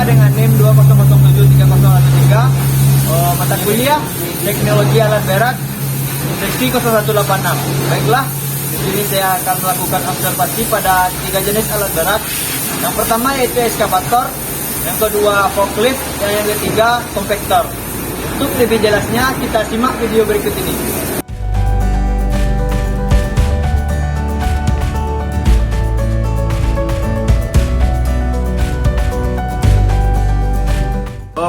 dengan NIM 2007303, mata kuliah Teknologi Alat Berat seksi 0186. Baiklah, di sini saya akan melakukan observasi pada 3 jenis alat berat. Yang pertama yaitu eskavator, yang kedua forklift, dan yang ketiga kompaktor. Untuk lebih jelasnya kita simak video berikut ini.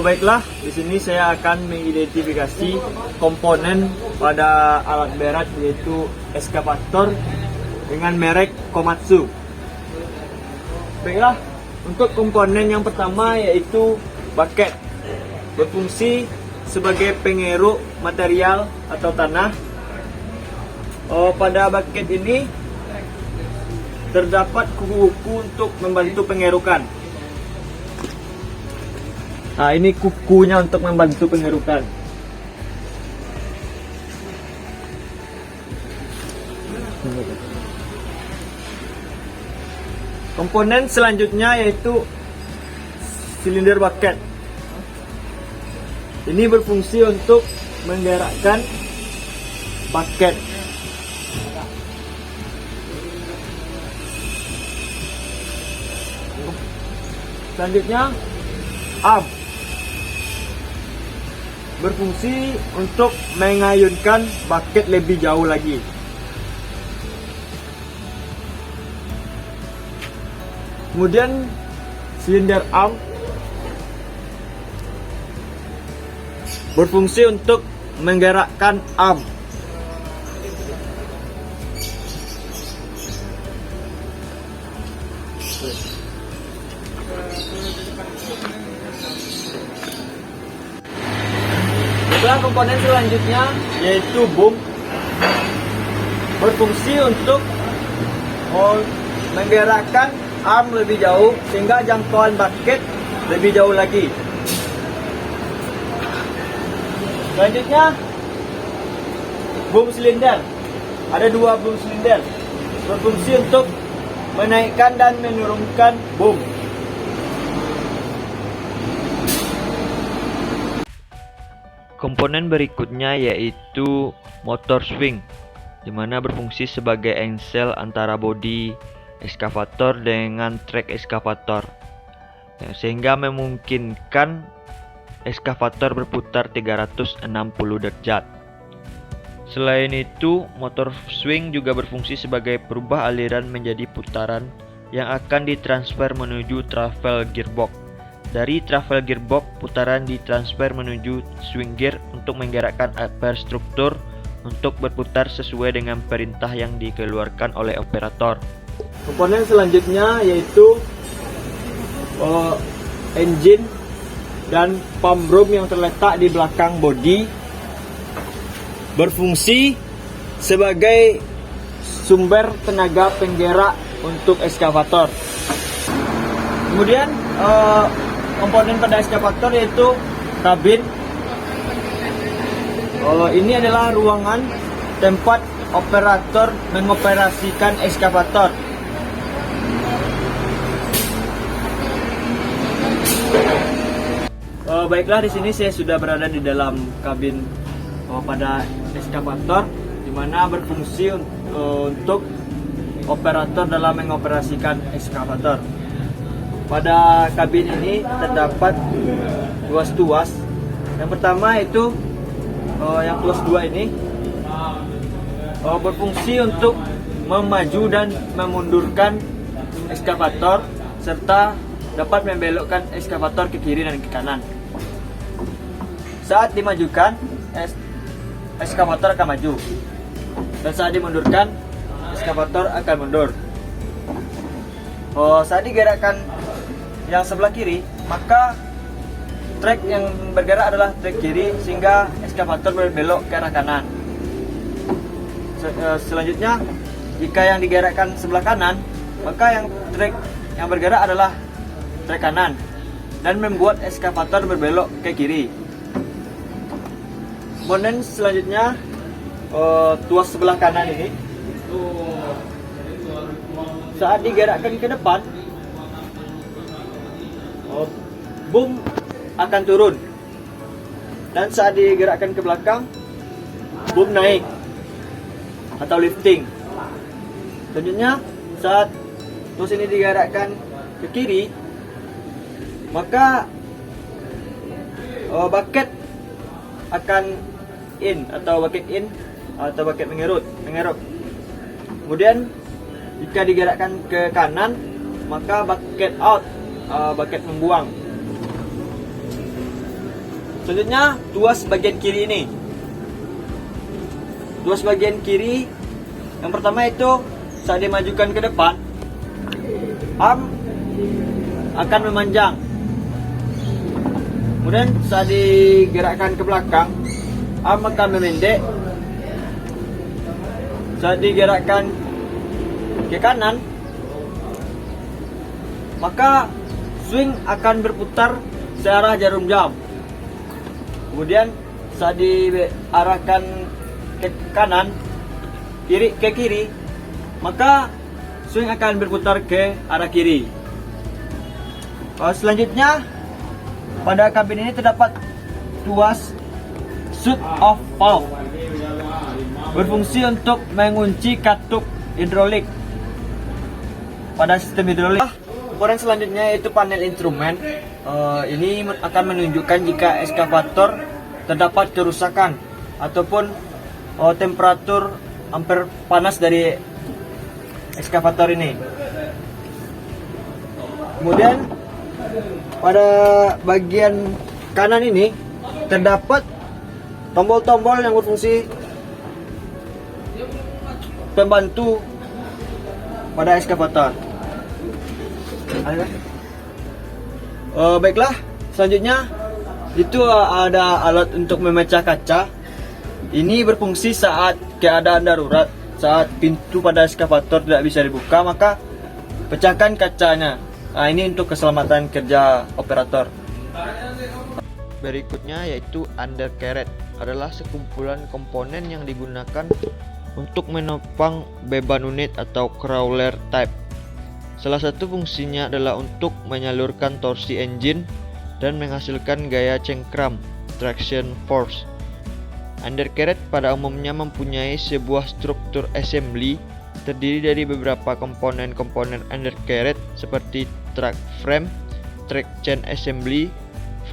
Baiklah, di sini saya akan mengidentifikasi komponen pada alat berat yaitu eskavator dengan merek Komatsu. Baiklah, untuk komponen yang pertama yaitu bucket, berfungsi sebagai pengeruk material atau tanah. Pada bucket ini terdapat kuku-kuku untuk membantu pengerukan. Nah, ini kukunya untuk membantu pengerukan. Komponen selanjutnya yaitu silinder bucket. Ini berfungsi untuk menggerakkan bucket. Selanjutnya arm, berfungsi untuk mengayunkan bucket lebih jauh lagi. Kemudian silinder arm berfungsi untuk menggerakkan arm. Komponen selanjutnya yaitu boom, berfungsi untuk menggerakkan arm lebih jauh sehingga jangkauan bucket lebih jauh lagi. Selanjutnya boom silinder, ada 2 boom silinder, berfungsi untuk menaikkan dan menurunkan boom. Komponen berikutnya yaitu motor swing, di mana berfungsi sebagai engsel antara bodi eskavator dengan trek eskavator, sehingga memungkinkan eskavator berputar 360 derajat. Selain itu, motor swing juga berfungsi sebagai perubah aliran menjadi putaran yang akan ditransfer menuju travel gearbox. Dari travel gearbox, putaran ditransfer menuju swing gear untuk menggerakkan upper struktur untuk berputar sesuai dengan perintah yang dikeluarkan oleh operator. Komponen selanjutnya yaitu engine dan pump room yang terletak di belakang bodi, berfungsi sebagai sumber tenaga penggerak untuk eskavator. Kemudian komponen pada eskavator yaitu kabin. Ini adalah ruangan tempat operator mengoperasikan eskavator. Baiklah, di sini saya sudah berada di dalam kabin pada eskavator, di mana berfungsi untuk operator dalam mengoperasikan eskavator. Pada kabin ini terdapat tuas-tuas. Yang pertama itu yang tuas 2 ini berfungsi untuk memaju dan memundurkan eskavator serta dapat membelokkan eskavator ke kiri dan ke kanan. Saat dimajukan, eskavator akan maju, dan saat dimundurkan, eskavator akan mundur. Saat digerakkan yang sebelah kiri, maka trek yang bergerak adalah trek kiri sehingga eskavator berbelok ke arah kanan. Selanjutnya, jika yang digerakkan sebelah kanan, maka yang trek yang bergerak adalah trek kanan dan membuat eskavator berbelok ke kiri. Komponen selanjutnya tuas sebelah kanan ini, saat digerakkan ke depan, boom akan turun. Dan saat digerakkan ke belakang, boom naik atau lifting. Selanjutnya, saat tos ini digerakkan ke kiri, maka bucket akan in atau bucket mengerut. Kemudian jika digerakkan ke kanan, maka bucket out, bucket membuang. Selanjutnya, tuas bagian kiri ini. Tuas bagian kiri yang pertama itu saat dimajukan ke depan, arm akan memanjang. Kemudian saat digerakkan ke belakang, arm akan memendek. Saat digerakkan ke kanan, maka swing akan berputar searah jarum jam. Kemudian saat diarahkan ke kanan, ke kiri, maka swing akan berputar ke arah kiri. Selanjutnya, pada kabin ini terdapat tuas shut off valve, berfungsi untuk mengunci katup hidrolik pada sistem hidrolik. Komponen selanjutnya yaitu panel instrumen. Ini akan menunjukkan jika eskavator terdapat kerusakan ataupun temperatur ampere panas dari eskavator ini. Kemudian pada bagian kanan ini terdapat tombol-tombol yang berfungsi pembantu pada eskavator. Baiklah, selanjutnya itu ada alat untuk memecah kaca. Ini berfungsi saat keadaan darurat, saat pintu pada eskavator tidak bisa dibuka, maka pecahkan kacanya. Ini untuk keselamatan kerja operator. Berikutnya yaitu undercarriage, adalah sekumpulan komponen yang digunakan untuk menopang beban unit atau crawler type. Salah satu fungsinya adalah untuk menyalurkan torsi engine dan menghasilkan gaya cengkram traction force. Undercarriage pada umumnya mempunyai sebuah struktur assembly terdiri dari beberapa komponen undercarriage seperti track frame, track chain assembly,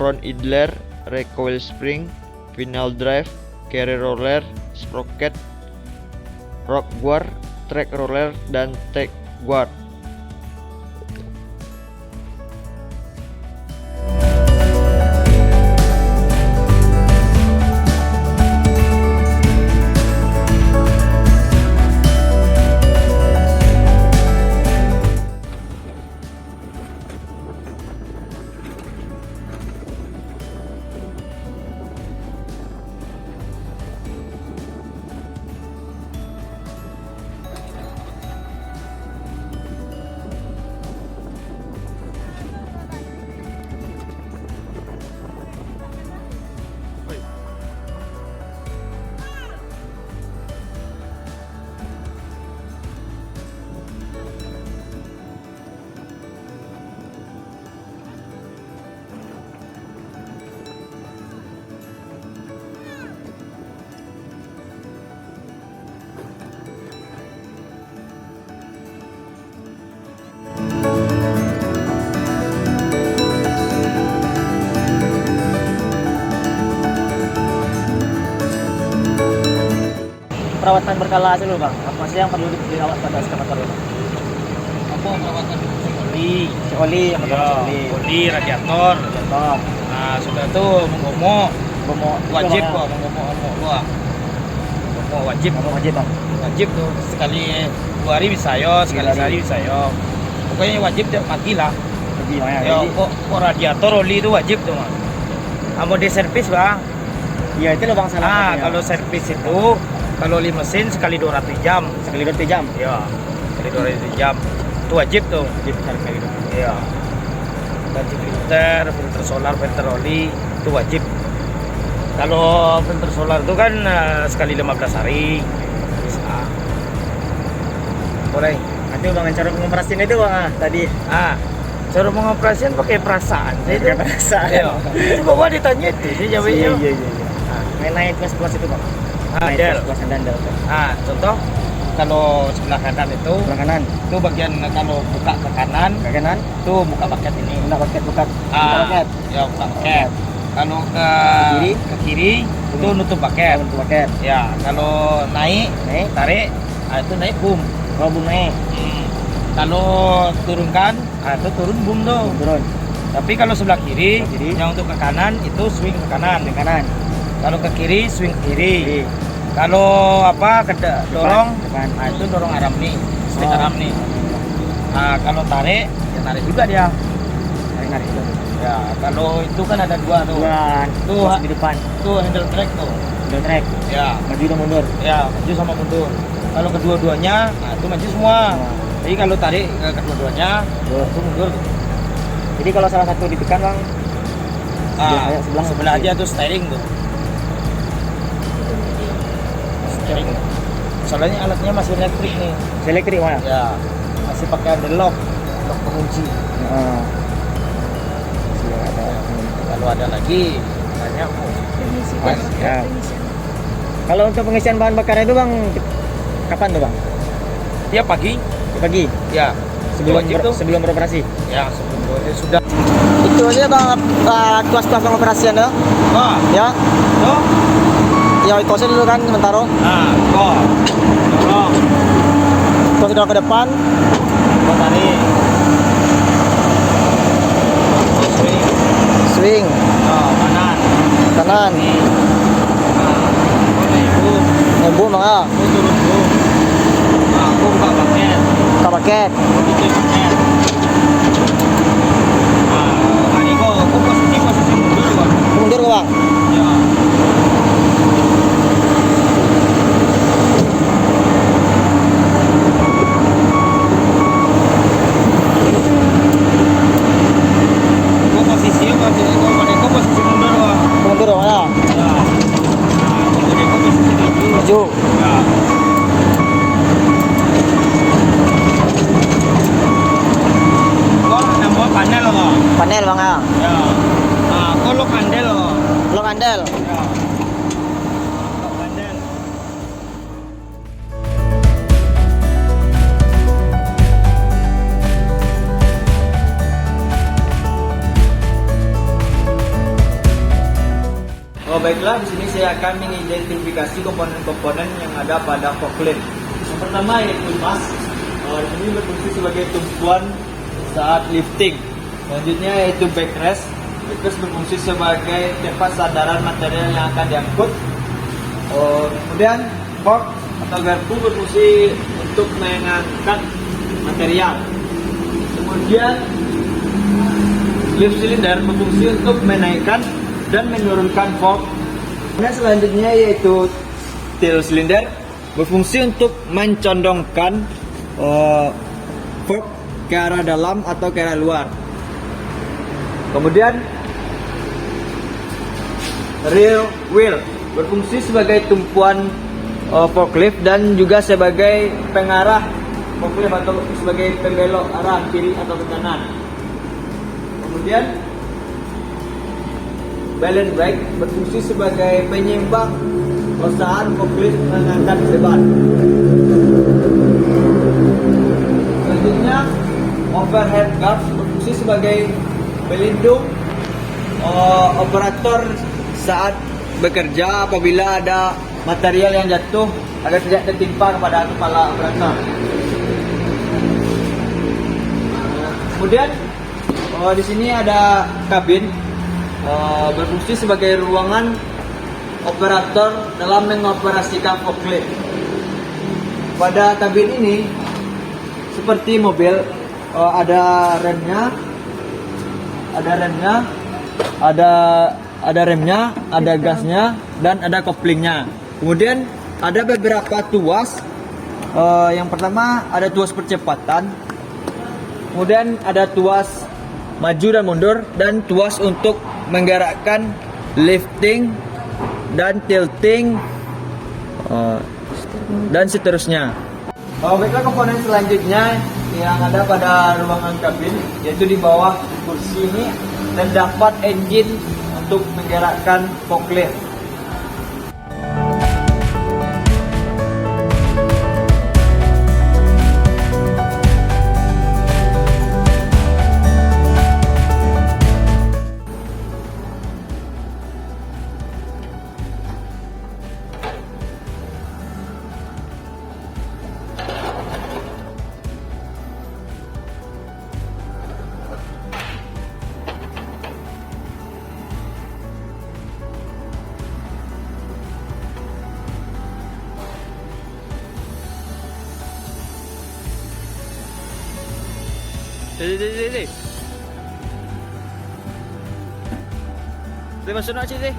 front idler, recoil spring, final drive, carry roller, sprocket, rock guard, track roller, dan track guard. Perawatan berkala aja dulu bang, apa sih yang perlu dirawat pada eskavator ini? Apa perawatan Oli yang pertama, oli radiator. Nah sudah tuh menggomok wajib kok menggomok wajib bang. wajib tuh sekali 2 hari bisa yo, sekali sehari bisa yo. Pokoknya wajib tiap pagi lah. Ya kok radiator oli itu wajib tuh mah. Mau di servis bang? Iya itu loh bang salah. Kalau servis itu kalau li mesin sekali 200 jam. Sekali 2 jam. Iya, sekali 200 jam. Itu wajib tuh. Wajib sekali. Iya. Ganti filter solar, filter oli itu wajib. Kalau filter solar itu kan sekali 15 hari bisa. Boleh. Nanti bang cara pengoperasian itu bang tadi. Cara pengoperasian pakai perasaan. Saya itu perasaan. Iya. Itu bawa ditanya itu, dia jawabnya. Iya. Nah, naik kelas itu bang. Handel. Kelas handel. Nah, contoh kalau sebelah kanan itu, Sebelah kanan. itu bagian kalau buka ke kanan, Ke kanan. itu buka paket ini. Buka paket. Buka Ah, paket. ya buka paket. Kalau kiri? ke kiri itu nutup paket. Buka paket. Ya, kalau naik, tarik, itu naik boom. Kalau belum naik. Kalau turunkan, itu turun boom tuh. Turun. Tapi kalau sebelah kiri, Sebelah kiri. yang untuk ke kanan itu swing ke kanan. Ke kanan. Kalau ke kiri swing ke kiri. Kiri. Kalau apa dorong, Depan. itu dorong arm nih, stick Oh. arm nih. Nah, kalau tarik, ya tarik juga dia. Narik itu. Ya, kalau itu kan ada dua tuh. Tuan. Tuh, Terus di depan. Tuh handle track tuh. Handle track. Ya, Maju dan mundur. ya maju sama mundur. Kalau kedua-duanya, nah itu maju semua. Jadi kalau tarik ke kedua-duanya, itu mundur. Jadi kalau salah satu ditekan bang, Ah, Sebelah- sebelah aja tuh steering tuh. Steering. Soalnya alatnya masih elektrik nih. elektrik mana? Ya, masih pakai ada lock pengunci. Heeh. Sudah ada. Kalau ada lagi, banyak. Mas, ya. Kalau untuk pengisian bahan bakar itu bang, kapan tuh bang? Dia pagi, Pagi. ya. Wajib tuh. Sebelum beroperasi. Ya, sebelum sudah. Itu aja bang, kelas-kelas pengoperasian ya. Oh, Ya, tuh. ya itu aja dulu kan sementara. Nah, kok. Dorong, Terus sudah ke depan. kok tarik. Kok swing. Swing Oh, kanan. kanan. Nih. Nah, kok naik boom. Ngebu bang ya. Kok turun boom. Nah, kok buka paket. Buka paket. Kok tutup paket. Nah, ini kok posisi mundur kok. Mundur ke bang. Ya. Kok posisi mundur kok. Mundur bang ya. Ya. Nah, jadi kok posisi maju. Maju. Ya. Kok nama panel kok. Panel bang ya. Ya. Nah, kok lo kandel kok. Blok handel. Ya. Lo kandel. Oh baiklah, di sini saya akan mengidentifikasi komponen-komponen yang ada pada forklift. Yang pertama yaitu mas. Di sini berfungsi sebagai tumpuan saat lifting. Selanjutnya yaitu backrest. Backrest berfungsi sebagai tempat sandaran material yang akan diangkut. Kemudian fork atau garpu berfungsi untuk mengangkat material. Kemudian lift cylinder berfungsi untuk menaikkan dan menurunkan fork. Kemudian selanjutnya yaitu tail cylinder berfungsi untuk mencondongkan fork ke arah dalam atau ke arah luar. Kemudian rear wheel berfungsi sebagai tumpuan forklift dan juga sebagai pengarah forklift atau sebagai pembelok arah kiri atau ke kanan. Kemudian balance brake berfungsi sebagai penyeimbang saat forklift mengangkat beban. Selanjutnya overhead guard berfungsi sebagai pelindung operator saat bekerja apabila ada material yang jatuh agar tidak tertimpa kepada kepala operator. Kemudian di sini ada kabin berfungsi sebagai ruangan operator dalam mengoperasikan forklift. Pada kabin ini seperti mobil ada remnya, ada remnya, ada gasnya, dan ada koplingnya. Kemudian ada beberapa tuas. Yang pertama ada tuas percepatan, kemudian ada tuas maju dan mundur, dan tuas untuk menggerakkan lifting dan tilting dan seterusnya. Baiklah, komponen selanjutnya yang ada pada ruangan kabin, yaitu di bawah kursi ini terdapat engine untuk menggerakkan forklift. Sini. Dia masuk nak sini.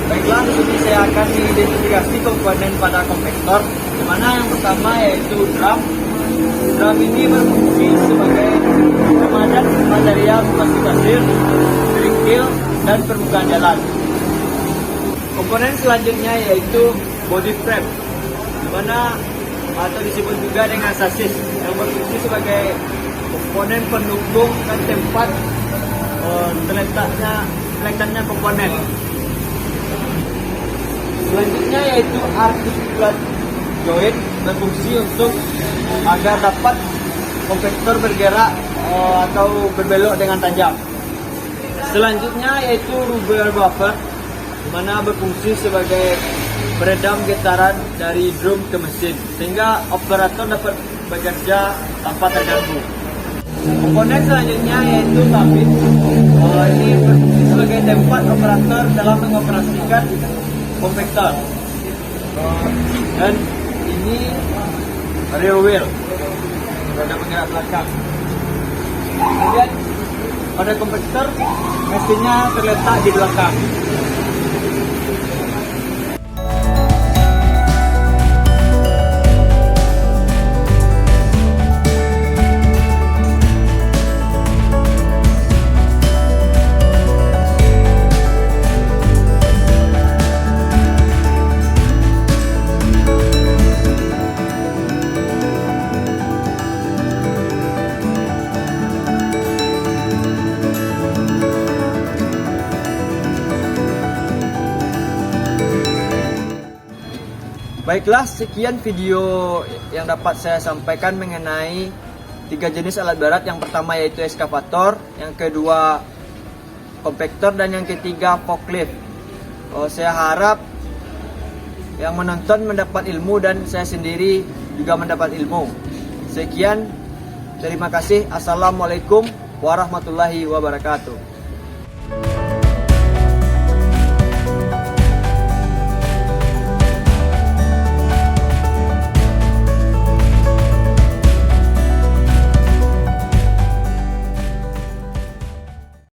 Baiklah, di sini saya akan mengidentifikasi komponen pada konvektor, di mana yang pertama yaitu drum. Drum ini berfungsi sebagai pemadat material seperti pasir, kerikil, dan permukaan jalan. Komponen selanjutnya yaitu body frame, di mana atau disebut juga dengan sasis, yang berfungsi sebagai komponen pendukung dan tempat terletaknya komponen. Selanjutnya yaitu articulate joint, berfungsi untuk agar dapat konvektor bergerak atau berbelok dengan tajam. Selanjutnya yaitu rubber buffer, di mana berfungsi sebagai peredam getaran dari drum ke mesin, sehingga operator dapat bekerja tanpa terganggu. Komponen selanjutnya yaitu tabit. Ini berfungsi sebagai tempat operator dalam mengoperasikan konvektor. Dan ini rear wheel, roda penggerak belakang. Kemudian pada konvektor mesinnya terletak di belakang. Baiklah, sekian video yang dapat saya sampaikan mengenai 3 jenis alat berat. Yang pertama yaitu eskavator, yang kedua kompaktor, dan yang ketiga forklift. Saya harap yang menonton mendapat ilmu dan saya sendiri juga mendapat ilmu. Sekian, terima kasih. Assalamualaikum warahmatullahi wabarakatuh.